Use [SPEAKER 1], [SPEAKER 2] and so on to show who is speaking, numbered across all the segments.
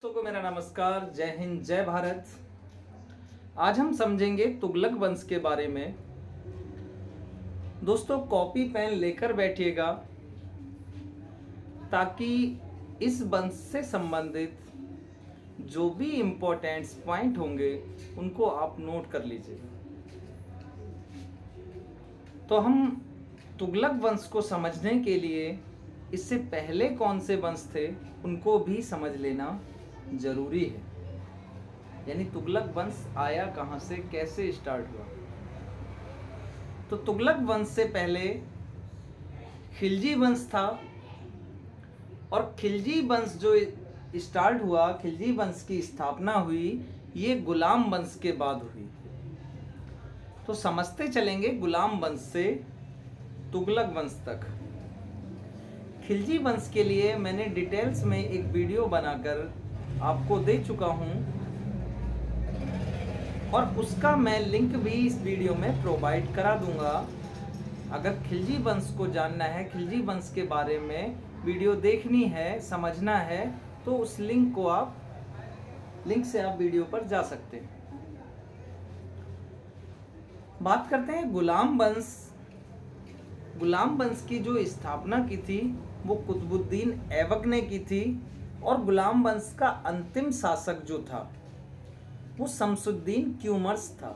[SPEAKER 1] दोस्तों को मेरा नमस्कार, जय हिंद, जय भारत। आज हम समझेंगे तुगलक वंश के बारे में। दोस्तों कॉपी पेन लेकर बैठिएगा ताकि इस वंश से संबंधित जो भी इम्पोर्टेंट पॉइंट होंगे उनको आप नोट कर लीजिएगा। तो हम तुगलक वंश को समझने के लिए इससे पहले कौन से वंश थे उनको भी समझ लेना जरूरी है। यानी तुगलक वंश आया कहाँ से, कैसे स्टार्ट हुआ। तो तुगलक वंश से पहले खिलजी वंश था और खिलजी वंश जो स्टार्ट हुआ, खिलजी वंश की स्थापना हुई, ये गुलाम वंश के बाद हुई। तो समझते चलेंगे गुलाम वंश से तुगलक वंश तक। खिलजी वंश के लिए मैंने डिटेल्स में एक वीडियो बनाकर आपको दे चुका हूं और उसका मैं लिंक भी इस वीडियो में प्रोवाइड करा दूंगा। अगर खिलजी वंश को जानना है, खिलजी वंश के बारे में वीडियो देखनी है, समझना है, तो उस लिंक से आप वीडियो पर जा सकते हैं। बात करते हैं गुलाम वंश। गुलाम वंश की जो स्थापना की थी वो कुतुबुद्दीन ऐबक ने की थी और गुलाम वंश का अंतिम शासक जो था वो शमसुद्दीन क्यूमर्स था।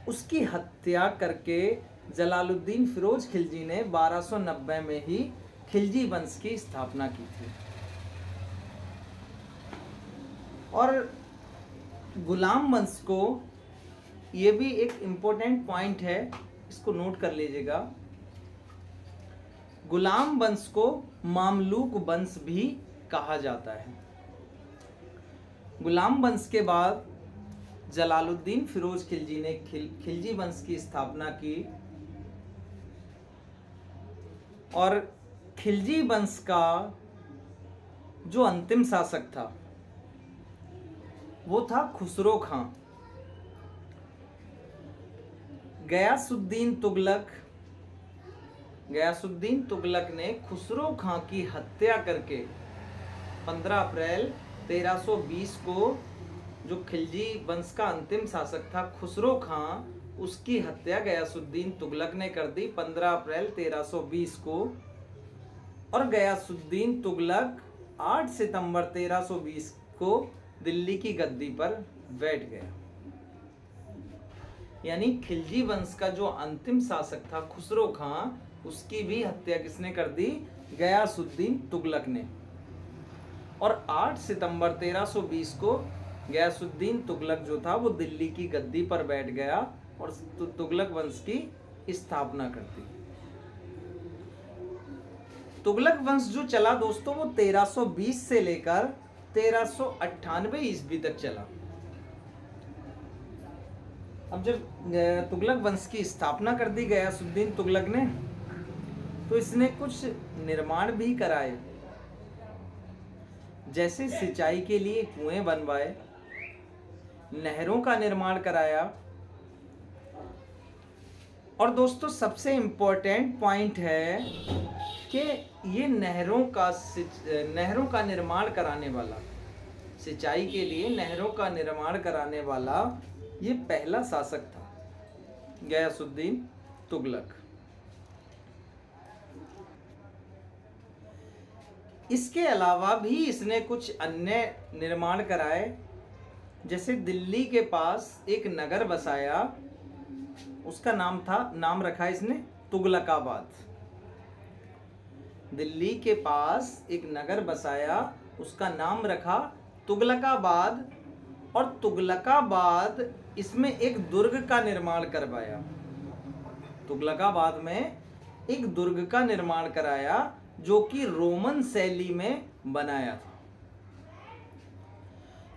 [SPEAKER 1] उसकी हत्या करके जलालुद्दीन फिरोज खिलजी ने 1290 में ही खिलजी वंश की स्थापना की थी। और गुलाम वंश को, ये भी एक इम्पोर्टेंट पॉइंट है, इसको नोट कर लीजिएगा, गुलाम वंश को मामलूक वंश भी कहा जाता है। गुलाम वंश के बाद जलालुद्दीन फिरोज खिलजी ने खिलजी वंश की स्थापना की और खिलजी वंश का जो अंतिम शासक था वो था खुसरो खां। गयासुद्दीन तुगलक ने खुसरो खां की हत्या करके 15 अप्रैल 1320 को, जो खिलजी वंश का अंतिम शासक था खुसरो खां, उसकी हत्या गयासुद्दीन तुगलक ने कर दी 15 अप्रैल 1320 को। और गयासुद्दीन तुगलक 8 सितंबर 1320 को दिल्ली की गद्दी पर बैठ गया। यानी खिलजी वंश का जो अंतिम शासक था खुसरो खां, उसकी भी हत्या किसने कर दी? गयासुद्दीन तुगलक ने। और 8 सितंबर 1320 को गयासुद्दीन तुगलक जो था वो दिल्ली की गद्दी पर बैठ गया और तुगलक वंश की स्थापना कर दी। तुगलक वंश जो चला दोस्तों वो 1320 से लेकर 1398 ईस्वी तक चला। अब जब तुगलक वंश की स्थापना कर दी गयासुद्दीन तुगलक ने, तो इसने कुछ निर्माण भी कराए, जैसे सिंचाई के लिए कुएं बनवाए, नहरों का निर्माण कराया। और दोस्तों सबसे इम्पोर्टेंट पॉइंट है कि ये नहरों का निर्माण कराने वाला, सिंचाई के लिए नहरों का निर्माण कराने वाला ये पहला शासक था, गयासुद्दीन तुगलक। इसके अलावा भी इसने कुछ अन्य निर्माण कराए, जैसे दिल्ली के पास एक नगर बसाया, उसका नाम रखा इसने तुगलकाबाद। दिल्ली के पास एक नगर बसाया, उसका नाम रखा तुगलकाबाद। और तुगलकाबाद इसमें एक दुर्ग का निर्माण करवाया। तुगलकाबाद में एक दुर्ग का निर्माण कराया जो कि रोमन शैली में बनाया था।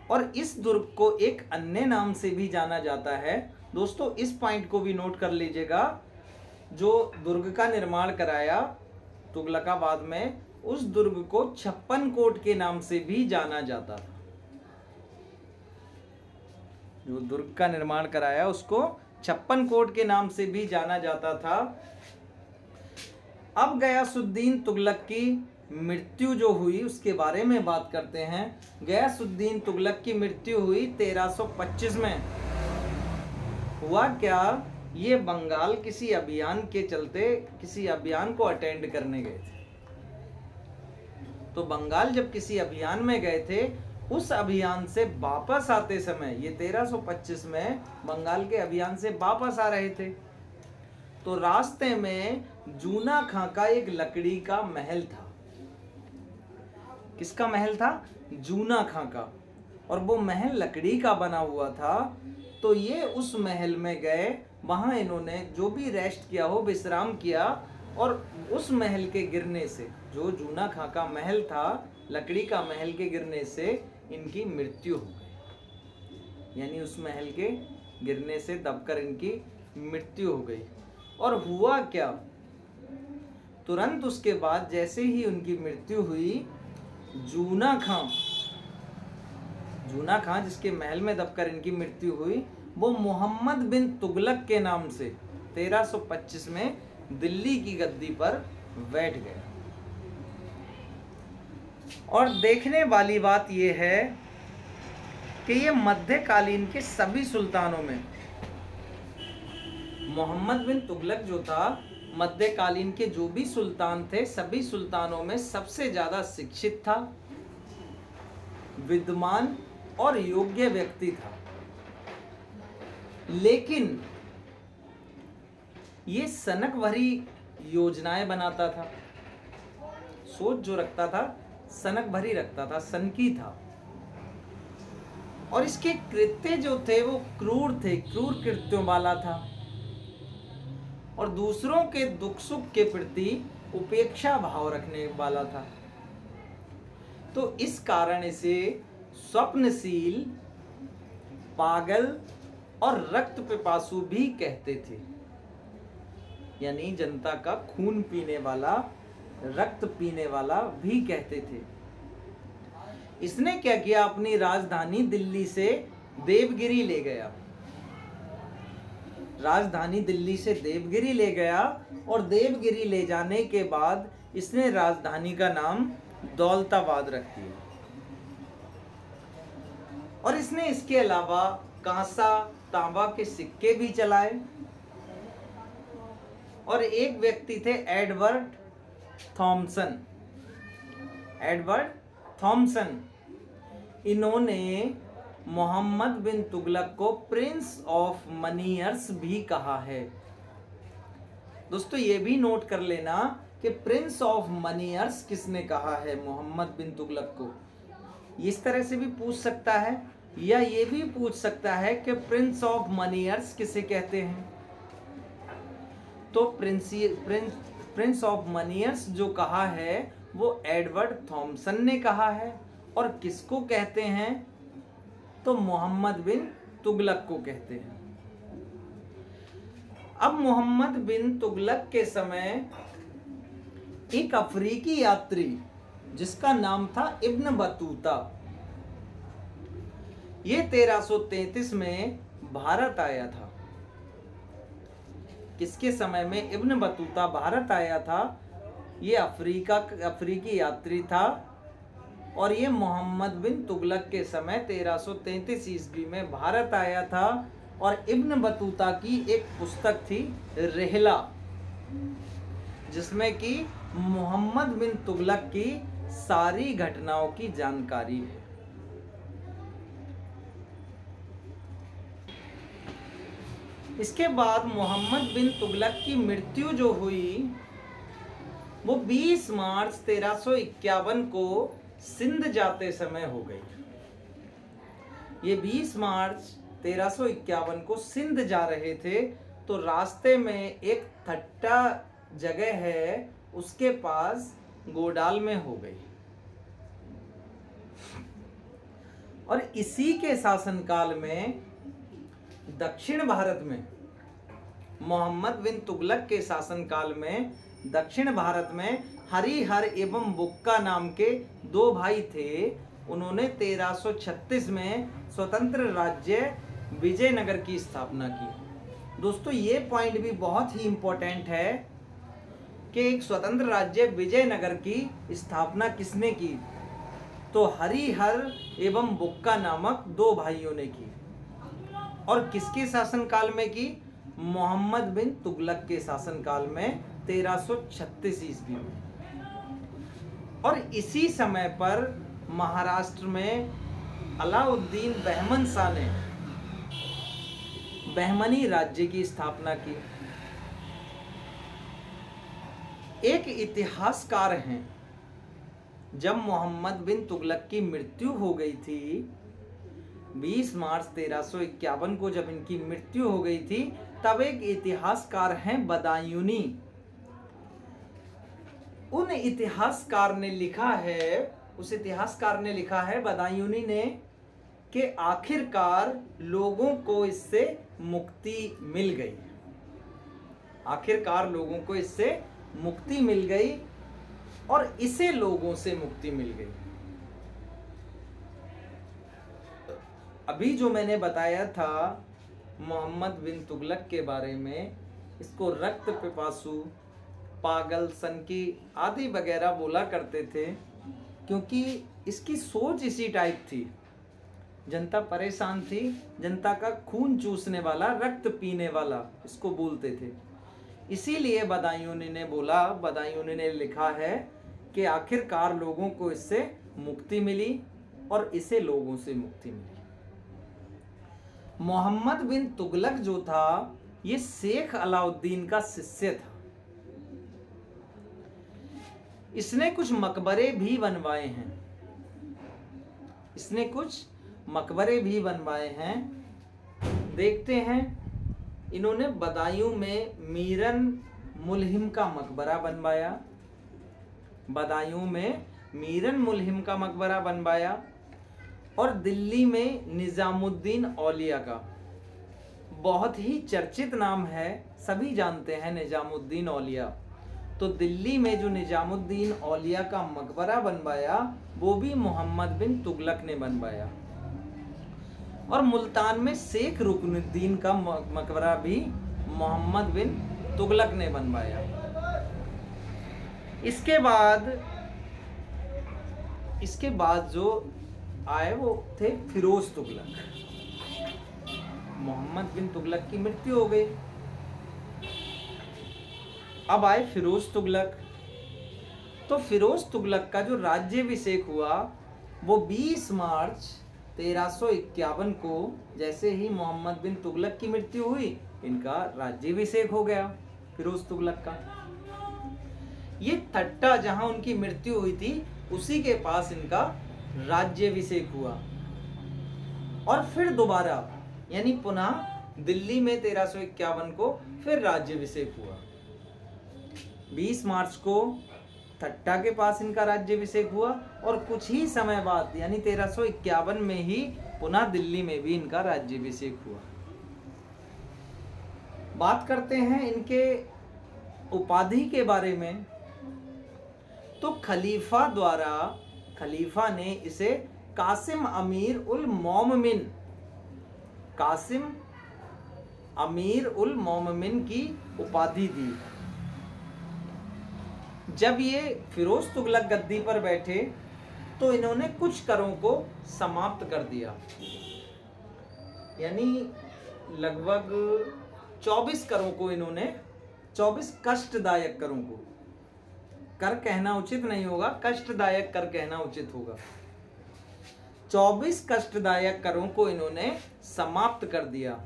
[SPEAKER 1] और इस दुर्ग को एक अन्य नाम से भी जाना जाता है। दोस्तों इस पॉइंट को भी नोट कर लीजिएगा, जो दुर्ग का निर्माण कराया तुगलकाबाद में, उस दुर्ग को 56 कोट के नाम से भी जाना जाता था। जो दुर्ग का निर्माण कराया उसको 56 कोट के नाम से भी जाना जाता था। अब गयासुद्दीन तुगलक की मृत्यु जो हुई उसके बारे में बात करते हैं। गयासुद्दीन तुगलक की मृत्यु हुई 1325 में। हुआ क्या, ये बंगाल किसी अभियान के चलते किसी अभियान को अटेंड करने गए थे। तो बंगाल जब किसी अभियान में गए थे, उस अभियान से वापस आते समय, ये 1325 में बंगाल के अभियान से वापस आ रहे थे, तो रास्ते में जूना खां का एक लकड़ी का महल था। किसका महल था? जूना खां का। और वो महल लकड़ी का बना हुआ था। तो ये उस महल में गए, वहां इन्होंने जो भी रेस्ट किया हो, विश्राम किया, और उस महल के गिरने से, जो जूना खां का महल था, लकड़ी का महल के गिरने से इनकी मृत्यु हो गई। यानी उस महल के गिरने से दबकर इनकी मृत्यु हो गई। और हुआ क्या, तुरंत उसके बाद जैसे ही उनकी मृत्यु हुई, जूना खां जिसके महल में दबकर इनकी मृत्यु हुई, वो मोहम्मद बिन तुगलक के नाम से 1325 में दिल्ली की गद्दी पर बैठ गया। और देखने वाली बात यह है कि ये मध्यकालीन के सभी सुल्तानों में, मोहम्मद बिन तुगलक जो था, मध्यकालीन के जो भी सुल्तान थे, सभी सुल्तानों में सबसे ज्यादा शिक्षित था, विद्वान और योग्य व्यक्ति था। लेकिन ये सनक भरी योजनाएं बनाता था, सोच जो रखता था सनक भरी रखता था, सनकी था। और इसके कृत्य जो थे वो क्रूर थे, क्रूर कृत्यों वाला था। और दूसरों के दुख सुख के प्रति उपेक्षा भाव रखने वाला था। तो इस कारण से स्वप्नशील, पागल और रक्त पिपासु भी कहते थे। यानी जनता का खून पीने वाला, रक्त पीने वाला भी कहते थे। इसने क्या किया, अपनी राजधानी दिल्ली से देवगिरी ले गया। राजधानी दिल्ली से देवगिरी ले गया, और देवगिरी ले जाने के बाद इसने राजधानी का नाम दौलताबाद रख दिया। और इसने इसके अलावा कांसा, तांबा के सिक्के भी चलाए। और एक व्यक्ति थे एडवर्ड थॉमसन। इन्होंने मोहम्मद बिन तुगलक को प्रिंस ऑफ मनीयर्स भी कहा है। दोस्तों ये भी नोट कर लेना कि प्रिंस ऑफ मनीयर्स किसने कहा है मोहम्मद बिन तुगलक को। इस तरह से भी पूछ सकता है, या ये भी पूछ सकता है कि प्रिंस ऑफ मनीयर्स किसे कहते हैं। तो प्रिंस ऑफ मनीयर्स जो कहा है वो एडवर्ड थॉमसन ने कहा है। और किसको कहते हैं, तो मोहम्मद बिन तुगलक को कहते हैं। अब मोहम्मद बिन तुगलक के समय एक अफ्रीकी यात्री जिसका नाम था इब्न बतूता, ये 1333 में भारत आया था। किसके समय में इब्न बतूता भारत आया था? ये अफ्रीकी यात्री था। और ये मोहम्मद बिन तुगलक के समय 1333 ईस्वी में भारत आया था। और इब्न बतूता की एक पुस्तक थी रिहला, जिसमें कि मोहम्मद बिन तुगलक की सारी घटनाओं की जानकारी है। इसके बाद मोहम्मद बिन तुगलक की मृत्यु जो हुई वो 20 मार्च 1351 को सिंध जाते समय हो गई। ये 20 मार्च 1351 को सिंध जा रहे थे, तो रास्ते में एक थट्टा जगह है, उसके पास गोडाल में हो गई। और इसी के शासनकाल में दक्षिण भारत में, मोहम्मद बिन तुगलक के शासनकाल में दक्षिण भारत में हरिहर एवं बुक्का नाम के दो भाई थे। उन्होंने 1336 में स्वतंत्र राज्य विजयनगर की स्थापना की। दोस्तों ये पॉइंट भी बहुत ही इम्पोर्टेंट है कि एक स्वतंत्र राज्य विजयनगर की स्थापना किसने की? तो हरिहर एवं बुक्का नामक दो भाइयों ने की। और किसके शासनकाल में की? मोहम्मद बिन तुगलक के शासनकाल में 1336 ईस्वी में। और इसी समय पर महाराष्ट्र में अलाउद्दीन बहमन शाह ने बहमनी राज्य की स्थापना की। एक इतिहासकार हैं, जब मोहम्मद बिन तुगलक की मृत्यु हो गई थी 20 मार्च 1351 को, जब इनकी मृत्यु हो गई थी, तब एक इतिहासकार हैं बदायूनी। उन इतिहासकार ने लिखा है, उस इतिहासकार ने लिखा है बदायूनी ने, कि आखिरकार लोगों को इससे मुक्ति मिल गई। आखिरकार लोगों को इससे मुक्ति मिल गई और इसे लोगों से मुक्ति मिल गई। अभी जो मैंने बताया था मोहम्मद बिन तुगलक के बारे में, इसको रक्त पिपासु, पागल, सनकी आदि वगैरह बोला करते थे, क्योंकि इसकी सोच इसी टाइप थी। जनता परेशान थी, जनता का खून चूसने वाला, रक्त पीने वाला इसको बोलते थे। इसीलिए बदायूनी ने बोला, बदायूनी ने लिखा है कि आखिरकार लोगों को इससे मुक्ति मिली और इसे लोगों से मुक्ति मिली। मोहम्मद बिन तुगलक जो था, ये शेख अलाउद्दीन का शिष्य था। इसने कुछ मकबरे भी बनवाए हैं, इसने कुछ मकबरे भी बनवाए हैं। देखते हैं, इन्होंने बदायूं में मीरन मुल्हिम का मकबरा बनवाया, बदायूं में मीरन मुल्हिम का मकबरा बनवाया, और दिल्ली में निजामुद्दीन औलिया का, बहुत ही चर्चित नाम है, सभी जानते हैं निजामुद्दीन औलिया। तो दिल्ली में जो निजामुद्दीन औलिया का मकबरा बनवाया, वो भी मोहम्मद बिन तुगलक ने बनवाया। और मुल्तान में शेख रुकनुद्दीन का मकबरा भी मोहम्मद बिन तुगलक ने बनवाया। इसके बाद जो आए वो थे फिरोज तुगलक। मोहम्मद बिन तुगलक की मृत्यु हो गई, अब आए फिरोज तुगलक। तो फिरोज तुगलक का जो राज्याभिषेक हुआ वो 20 मार्च 1351 को, जैसे ही मोहम्मद बिन तुगलक की मृत्यु हुई, इनका राज्याभिषेक हो गया फिरोज तुगलक का। ये थट्टा जहां उनकी मृत्यु हुई थी, उसी के पास इनका राज्याभिषेक हुआ। और फिर दोबारा, यानी पुनः दिल्ली में 1351 को फिर राज्याभिषेक हुआ। 20 मार्च को थट्टा के पास इनका राज्याभिषेक हुआ, और कुछ ही समय बाद यानी 1351 में ही पुनः दिल्ली में भी इनका राज्याभिषेक हुआ। बात करते हैं इनके उपाधि के बारे में। तो खलीफा ने इसे कासिम अमीर उल मोमिन, कासिम अमीर उल मोमिन की उपाधि दी। जब ये फिरोज तुगलक गद्दी पर बैठे तो इन्होंने कुछ करों को समाप्त कर दिया, यानी लगभग 24 करों को इन्होंने, 24 कष्टदायक करों को, कर कहना उचित नहीं होगा, कष्टदायक कर कहना उचित होगा। 24 कष्टदायक करों को इन्होंने समाप्त कर दिया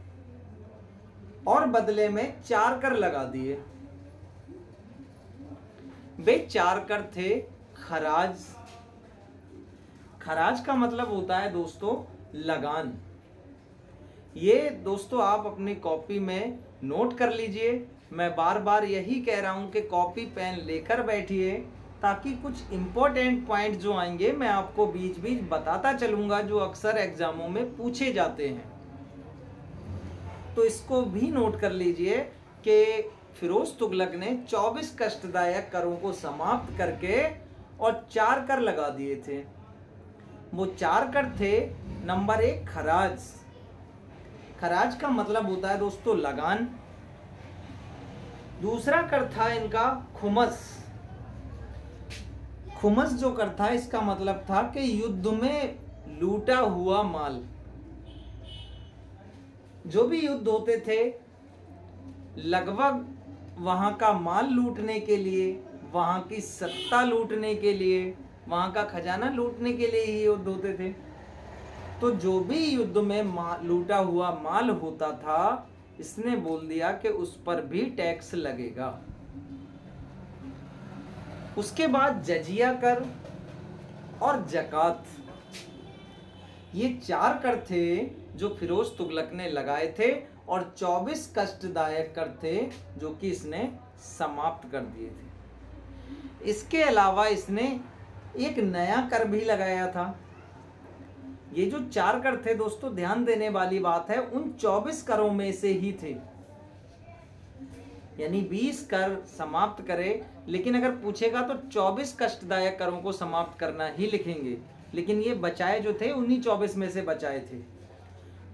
[SPEAKER 1] और बदले में 4 कर लगा दिए। वे 4 कर थे खराज। खराज का मतलब होता है दोस्तों लगान। ये दोस्तों आप अपनी कॉपी में नोट कर लीजिए। मैं बार बार यही कह रहा हूं कि कॉपी पेन लेकर बैठिए, ताकि कुछ इंपॉर्टेंट पॉइंट जो आएंगे मैं आपको बीच बीच बताता चलूंगा, जो अक्सर एग्जामों में पूछे जाते हैं। तो इसको भी नोट कर लीजिए कि फिरोज तुगलक ने 24 कष्टदायक करों को समाप्त करके और 4 कर लगा दिए थे। वो 4 कर थे, नंबर 1 खराज। खराज का मतलब होता है दोस्तों लगान। दूसरा कर था इनका खुमस। खुमस जो कर था इसका मतलब था कि युद्ध में लूटा हुआ माल। जो भी युद्ध होते थे लगभग वहां का माल लूटने के लिए, वहां की सत्ता लूटने के लिए, वहां का खजाना लूटने के लिए ही युद्ध होते थे। तो जो भी युद्ध में लूटा हुआ माल होता था, इसने बोल दिया कि उस पर भी टैक्स लगेगा। उसके बाद जजिया कर और जकात, ये 4 कर थे जो फिरोज तुगलक ने लगाए थे और 24 कष्टदायक कर थे जो कि इसने समाप्त कर दिए थे। इसके अलावा इसने एक नया कर भी लगाया था। ये जो 4 कर थे दोस्तों, ध्यान देने वाली बात है, उन 24 करों में से ही थे। यानी 20 कर समाप्त करे, लेकिन अगर पूछेगा तो 24 कष्टदायक करों को समाप्त करना ही लिखेंगे, लेकिन ये बचाए जो थे उन्हीं 24 में से बचाए थे।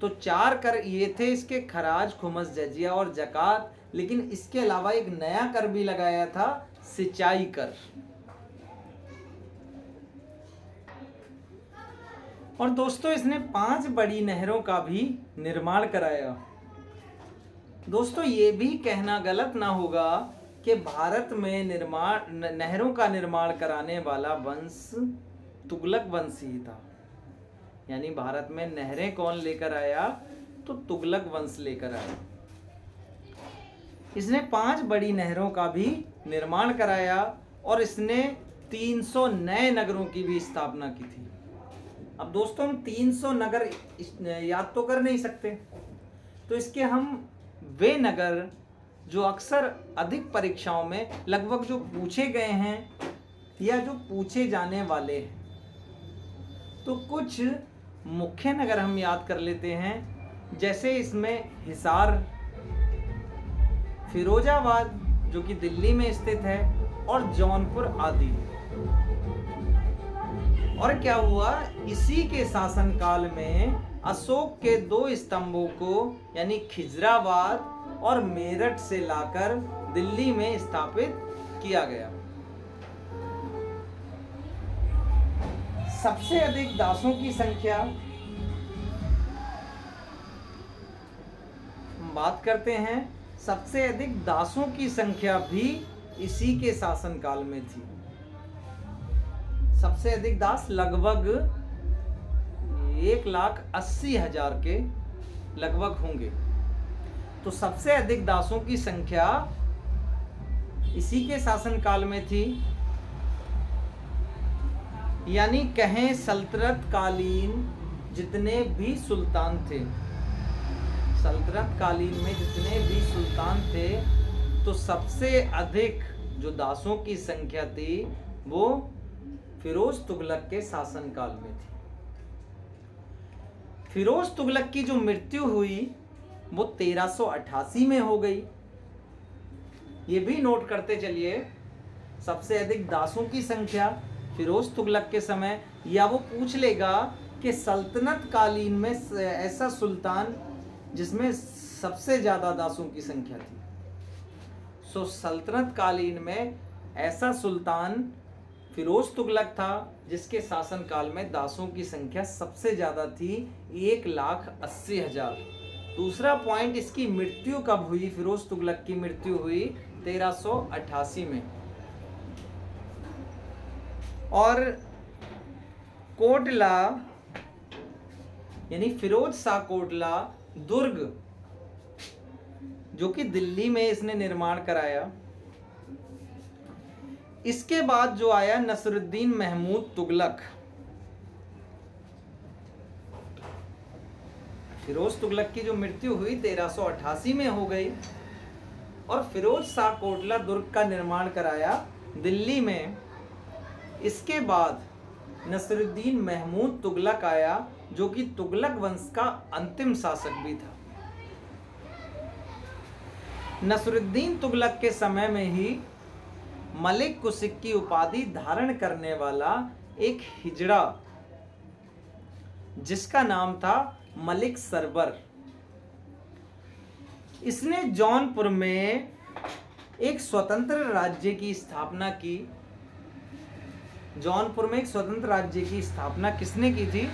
[SPEAKER 1] तो 4 कर ये थे इसके, खराज, खुमस, जजिया और जकात। लेकिन इसके अलावा एक नया कर भी लगाया था, सिंचाई कर। और दोस्तों इसने 5 बड़ी नहरों का भी निर्माण कराया। दोस्तों ये भी कहना गलत ना होगा कि भारत में नहरों का निर्माण कराने वाला वंश तुगलक वंश ही था। यानी भारत में नहरें कौन लेकर आया? तो तुगलक वंश लेकर आया। इसने 5 बड़ी नहरों का भी निर्माण कराया और इसने 300 नए नगरों की भी स्थापना की थी। अब दोस्तों हम 300 नगर याद तो कर नहीं सकते, तो इसके हम वे नगर जो अक्सर अधिक परीक्षाओं में लगभग जो पूछे गए हैं या जो पूछे जाने वाले हैं, तो कुछ मुख्य नगर हम याद कर लेते हैं। जैसे इसमें हिसार, फिरोजाबाद जो कि दिल्ली में स्थित है, और जौनपुर आदि। और क्या हुआ, इसी के शासनकाल में अशोक के 2 स्तंभों को यानी खिजराबाद और मेरठ से लाकर दिल्ली में स्थापित किया गया। सबसे अधिक दासों की संख्या, हम बात करते हैं, सबसे अधिक दासों की संख्या भी इसी के शासनकाल में थी। सबसे अधिक दास लगभग 1,80,000 के लगभग होंगे। तो सबसे अधिक दासों की संख्या इसी के शासनकाल में थी। यानी कहें सल्तनत कालीन जितने भी सुल्तान थे, सल्तनत कालीन में जितने भी सुल्तान थे, तो सबसे अधिक जो दासों की संख्या थी वो फिरोज तुगलक के शासनकाल में थी। फिरोज तुगलक की जो मृत्यु हुई वो 1388 में हो गई। ये भी नोट करते चलिए, सबसे अधिक दासों की संख्या फिरोज तुगलक के समय, या वो पूछ लेगा कि सल्तनत कालीन में ऐसा सुल्तान जिसमें सबसे ज्यादा दासों की संख्या थी। सो सल्तनत कालीन में ऐसा सुल्तान फिरोज तुगलक था जिसके शासनकाल में दासों की संख्या सबसे ज्यादा थी, 1,80,000। दूसरा पॉइंट, इसकी मृत्यु कब हुई? फिरोज तुगलक की मृत्यु हुई 1388 में। और कोटला यानी फिरोज शाह कोटला दुर्ग जो कि दिल्ली में इसने निर्माण कराया। इसके बाद जो आया नसरुद्दीन महमूद तुगलक। फिरोज तुगलक की जो मृत्यु हुई 1388 में हो गई और फिरोज शाह कोटला दुर्ग का निर्माण कराया दिल्ली में। इसके बाद नसरुद्दीन महमूद तुगलक आया जो कि तुगलक वंश का अंतिम शासक भी था। नसरुद्दीन तुगलक के समय में ही मलिक कुसिक की उपाधि धारण करने वाला एक हिजड़ा जिसका नाम था मलिक सरबर, इसने जौनपुर में एक स्वतंत्र राज्य की स्थापना की। जौनपुर में एक स्वतंत्र राज्य की स्थापना किसने की थी?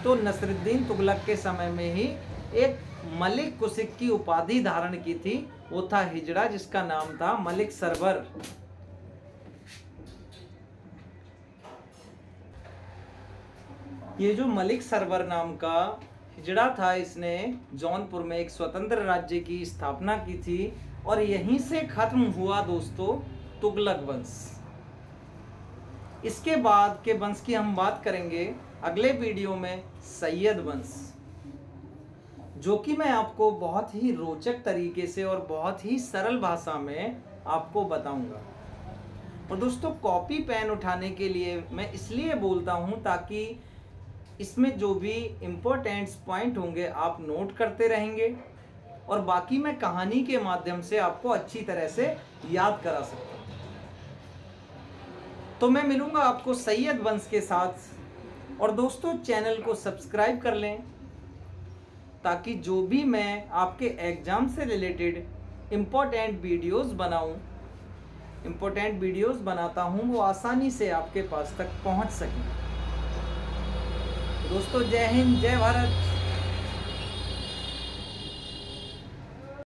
[SPEAKER 1] तो नसरुद्दीन तुगलक के समय में ही एक मलिक कुसिक की उपाधि धारण की थी। वो था हिजड़ा, जिसका नाम था मलिक सरवर। ये जो मलिक सरवर नाम का हिजड़ा था, इसने जौनपुर में एक स्वतंत्र राज्य की स्थापना की थी और यहीं से खत्म हुआ दोस्तों तुगलक वंश। इसके बाद के वंश की हम बात करेंगे अगले वीडियो में, सैयद वंश, जो कि मैं आपको बहुत ही रोचक तरीके से और बहुत ही सरल भाषा में आपको बताऊंगा। और दोस्तों कॉपी पेन उठाने के लिए मैं इसलिए बोलता हूं ताकि इसमें जो भी इम्पोर्टेंट्स पॉइंट होंगे आप नोट करते रहेंगे और बाकी मैं कहानी के माध्यम से आपको अच्छी तरह से याद करा सकता हूं। तो मैं मिलूंगा आपको सैयद वंश के साथ। और दोस्तों चैनल को सब्सक्राइब कर लें ताकि जो भी मैं आपके एग्जाम से रिलेटेड इम्पोर्टेंट वीडियोस बनाता हूं वो आसानी से आपके पास तक पहुंच सकें। दोस्तों जय हिंद, जय भारत।